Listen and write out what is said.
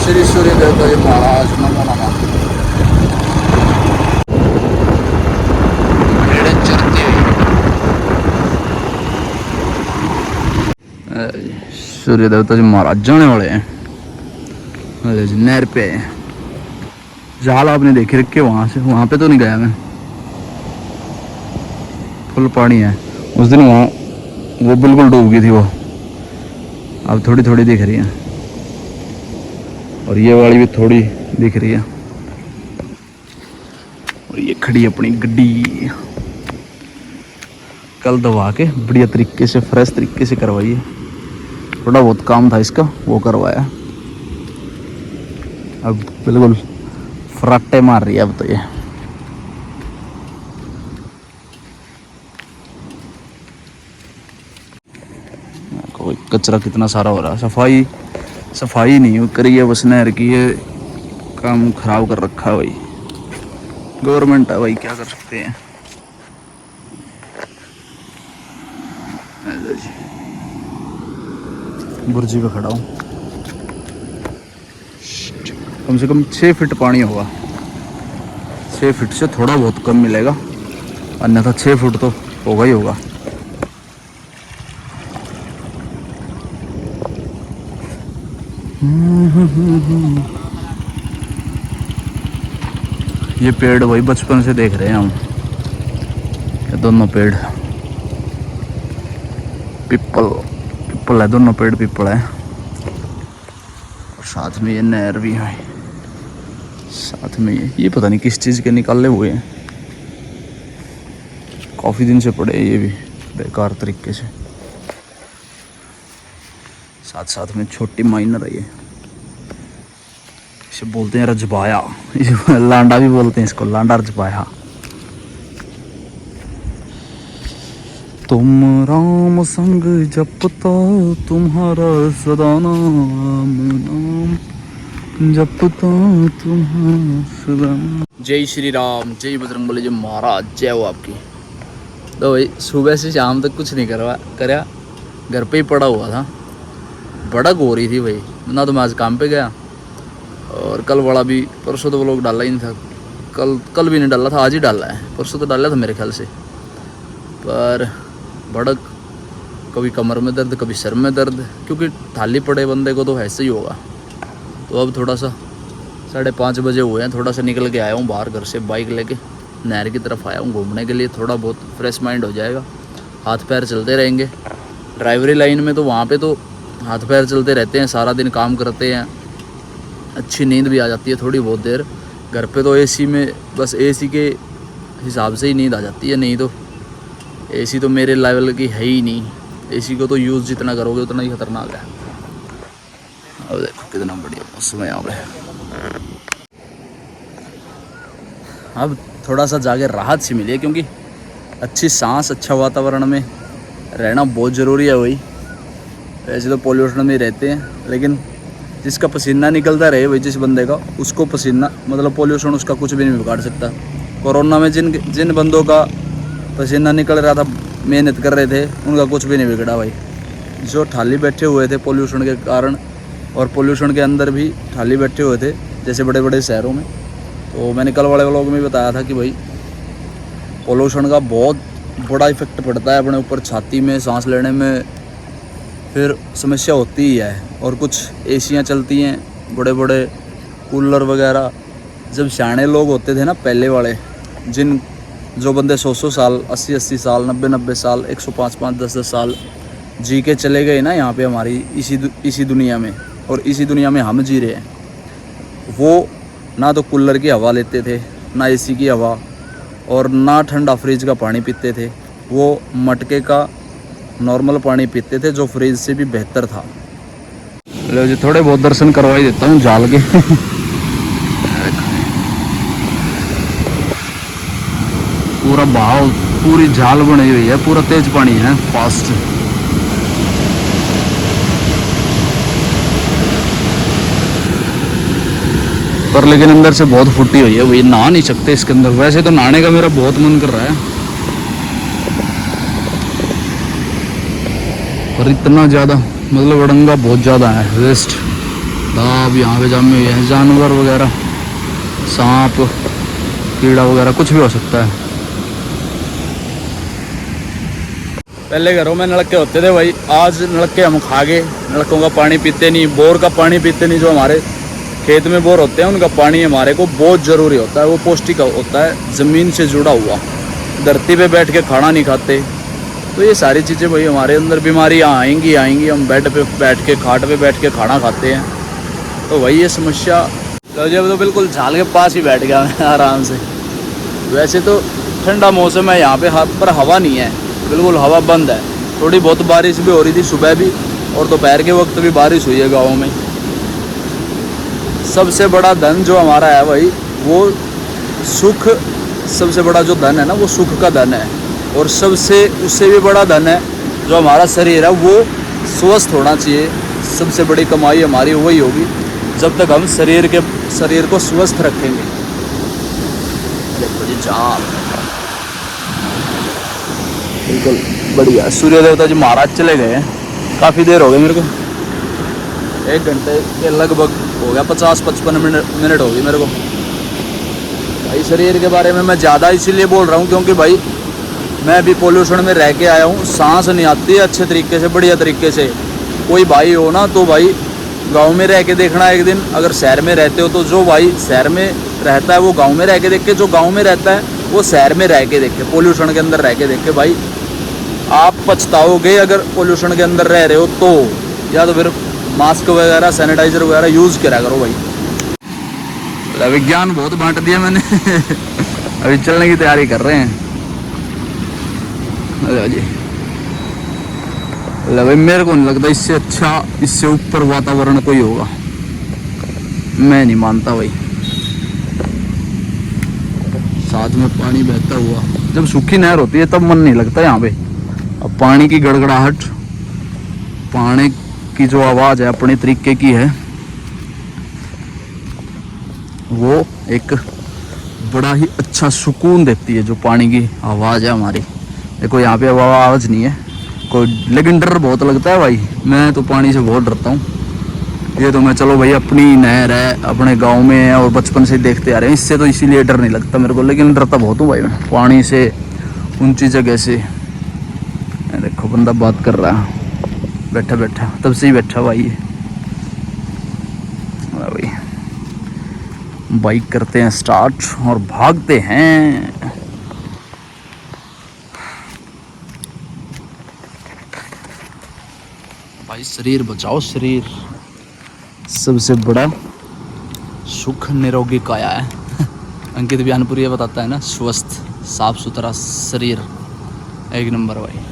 श्री सूर्य देवता जी महाराज नमो नमः। भेड़ें चरती हुई सूर्य देवता जी महाराज जाने वाले हैं नहर पे। जाल आपने देखे रखे वहां से, वहां पे तो नहीं गया मैं, फुल पानी है। उस दिन वहाँ वो बिल्कुल डूब गई थी वो, अब थोड़ी थोड़ी दिख रही है और ये वाली भी थोड़ी दिख रही है। और ये खड़ी अपनी गड्डी, कल दबा के बढ़िया तरीके से फ्रेश तरीके से करवाई है। थोड़ा बहुत काम था इसका वो करवाया, अब बिल्कुल फराटे मार रही है अब तो ये। कोई कचरा कितना सारा हो रहा है, सफाई नहीं करी है बस नहर की, ये काम खराब कर रखा है भाई। गवर्नमेंट है भाई, क्या कर सकते हैं। बुर्जी पे खड़ा हूँ, कम से कम 6 फीट पानी होगा, 6 फीट से थोड़ा बहुत कम मिलेगा, अन्यथा 6 फुट तो होगा ही होगा। ये पेड़ वही बचपन से देख रहे हैं हम, ये दोनों पेड़ पिपल है, दोनों पेड़ पिपल है। और साथ में ये नहर भी है, साथ में ये पता नहीं किस चीज़ के निकाले हुए हैं, काफ़ी दिन से पड़े ये भी बेकार तरीके से। साथ साथ में छोटी माइनर है, ये इसे बोलते हैं रजबाया, लांडा भी बोलते हैं इसको, लांडा रजबाया। तुम राम संग जपता तुम्हारा सदा नाम, नाम जपता तुम्हारा सदा। जय श्री राम, जय बजरंगबली जी महाराज, जय हो आपकी। तो भाई सुबह से शाम तक कुछ नहीं करया, घर पे ही पड़ा हुआ था। भड़क हो रही थी भाई, ना तो मैं आज काम पे गया, और कल वाला भी परसों तो वो लोग डाला ही नहीं था, कल भी नहीं डाला था, आज ही डाला है। परसों तो डाला था मेरे ख्याल से, पर भड़क कभी कमर में दर्द कभी सर में दर्द, क्योंकि थाली पड़े बंदे को तो ऐसे ही होगा। तो अब थोड़ा सा 5:30 बजे हुए हैं, थोड़ा सा निकल के आया हूँ बाहर घर से, बाइक लेके नहर की तरफ आया हूँ घूमने के लिए। थोड़ा बहुत फ्रेश माइंड हो जाएगा, हाथ पैर चलते रहेंगे। ड्राइवरी लाइन में तो वहाँ पे तो हाथ पैर चलते रहते हैं, सारा दिन काम करते हैं, अच्छी नींद भी आ जाती है थोड़ी बहुत देर। घर पे तो एसी में बस एसी के हिसाब से ही नींद आ जाती है, नहीं तो एसी तो मेरे लेवल की है ही नहीं। एसी को तो यूज़ जितना करोगे उतना ही खतरनाक है। अब देखो कितना बढ़िया मौसम है यहाँ पे। अब थोड़ा सा जाके राहत सी मिली है, क्योंकि अच्छी सांस, अच्छा वातावरण में रहना बहुत ज़रूरी है भाई। वैसे तो पोल्यूशन में रहते हैं, लेकिन जिसका पसीना निकलता रहे भाई, जिस बंदे का, उसको पसीना मतलब पोल्यूशन उसका कुछ भी नहीं बिगाड़ सकता। कोरोना में जिन बंदों का पसीना निकल रहा था, मेहनत कर रहे थे, उनका कुछ भी नहीं बिगड़ा भाई। जो थाली बैठे हुए थे पोल्यूशन के कारण, और पोल्यूशन के अंदर भी थाली बैठे हुए थे जैसे बड़े बड़े शहरों में, तो मैंने कल वाले व्लॉग में बताया था कि भाई पोल्यूशन का बहुत बड़ा इफेक्ट पड़ता है अपने ऊपर, छाती में, सांस लेने में फिर समस्या होती ही है। और कुछ एसियाँ चलती हैं, बड़े बड़े कूलर वगैरह। जब सियाने लोग होते थे ना पहले वाले, जो बंदे 100 साल, 80 साल, 90 साल, 105 10 साल जी के चले गए ना यहाँ पे हमारी इसी दुनिया में, और इसी दुनिया में हम जी रहे हैं, वो ना तो कूलर की हवा लेते थे, ना एसी की हवा, और ना ठंडा फ्रिज का पानी पीते थे। वो मटके का नॉर्मल पानी पीते थे, जो फ्रिज से भी बेहतर था। लो जी, थोड़े बहुत दर्शन करवा ही देता हूँ जाल के। पूरा बहाव, पूरी जाल बनी हुई है, पूरा तेज पानी है, फास्ट। पर लेकिन अंदर से बहुत फुटी हुई है, वही नहा नहीं सकते इसके अंदर। वैसे तो नहाने का मेरा बहुत मन कर रहा है, पर इतना ज़्यादा मतलब अड़ंगा बहुत ज़्यादा है, वेस्ट तालाब यहाँ पे जमे हुए हैं, जानवर वगैरह, सांप कीड़ा वगैरह कुछ भी हो सकता है। पहले घरों में नलके होते थे भाई, आज नलके हम खा गए, नलकों का पानी पीते नहीं, बोर का पानी पीते नहीं। जो हमारे खेत में बोर होते हैं उनका पानी हमारे को बहुत ज़रूरी होता है, वो पौष्टिक होता है, ज़मीन से जुड़ा हुआ। धरती पे बैठ के खाना नहीं खाते, तो ये सारी चीज़ें भाई हमारे अंदर बीमारियाँ आएंगी। हम बेड पे बैठ के, खाट पे बैठ के खाना खाते हैं, तो वही ये समस्या। तो जब तो बिल्कुल झाल के पास ही बैठ गया मैं आराम से। वैसे तो ठंडा मौसम है यहाँ पे, पर हवा नहीं है, बिल्कुल हवा बंद है। थोड़ी बहुत बारिश भी हो रही थी सुबह भी, और दोपहर के वक्त भी बारिश हुई है गाँव में। सबसे बड़ा धन जो हमारा है भाई, वो सुख, सबसे बड़ा जो धन है ना, वो सुख का धन है। और सबसे उससे भी बड़ा धन है जो हमारा शरीर है, वो स्वस्थ होना चाहिए। सबसे बड़ी कमाई हमारी वही होगी जब तक हम शरीर को स्वस्थ रखेंगे। देखो जी चाप, बिल्कुल बढ़िया। सूर्य देवता जी महाराज चले गए हैं, काफ़ी देर हो गई मेरे को, 1 घंटे के लगभग हो गया, 50-55 मिनट हो गई मेरे को। भाई शरीर के बारे में मैं ज़्यादा इसीलिए बोल रहा हूँ क्योंकि भाई मैं भी पोल्यूशन में रह के आया हूँ, सांस नहीं आती है अच्छे तरीके से, बढ़िया तरीके से। कोई भाई हो ना तो भाई गांव में रह के देखना एक दिन, अगर शहर में रहते हो तो जो भाई शहर में रहता है वो गांव में रह के देख के, जो गांव में रहता है वो शहर में रह के देखे, पोल्यूशन के अंदर रह के देखे। भाई आप पछताओगे अगर पोल्यूशन के अंदर रह रहे हो तो। या तो फिर मास्क वगैरह, सैनिटाइजर वगैरह यूज़ करा करो भाई। विज्ञान बहुत बांट दिया मैंने अभी चलने की तैयारी कर रहे हैं। अरे जी भाई, मेरे को नहीं लगता इससे अच्छा, इससे ऊपर वातावरण कोई होगा, मैं नहीं मानता भाई। साथ में पानी बहता हुआ, जब सूखी नहर होती है तब मन नहीं लगता यहाँ पे। अब पानी की गड़गड़ाहट, पानी की जो आवाज़ है अपने तरीके की है, वो एक बड़ा ही अच्छा सुकून देती है। जो पानी की आवाज़ है हमारी, देखो यहाँ पे आवाज़ नहीं है कोई, लेकिन डर बहुत लगता है भाई। मैं तो पानी से बहुत डरता हूँ। ये तो मैं, चलो भाई अपनी नहर है, अपने गांव में है और बचपन से देखते आ रहे हैं, इससे तो इसीलिए डर नहीं लगता मेरे को, लेकिन डरता बहुत हूँ भाई मैं पानी से, ऊंची जगह से। देखो बंदा बात कर रहा है बैठा बैठा, तब से ही बैठा भाई। भाई बाइक करते हैं स्टार्ट और भागते हैं। भाई शरीर बचाओ, शरीर सबसे बड़ा सुख निरोगी काया है अंकित ज्ञानपुरी ये बताता है ना, स्वस्थ साफ सुथरा शरीर एक नंबर भाई।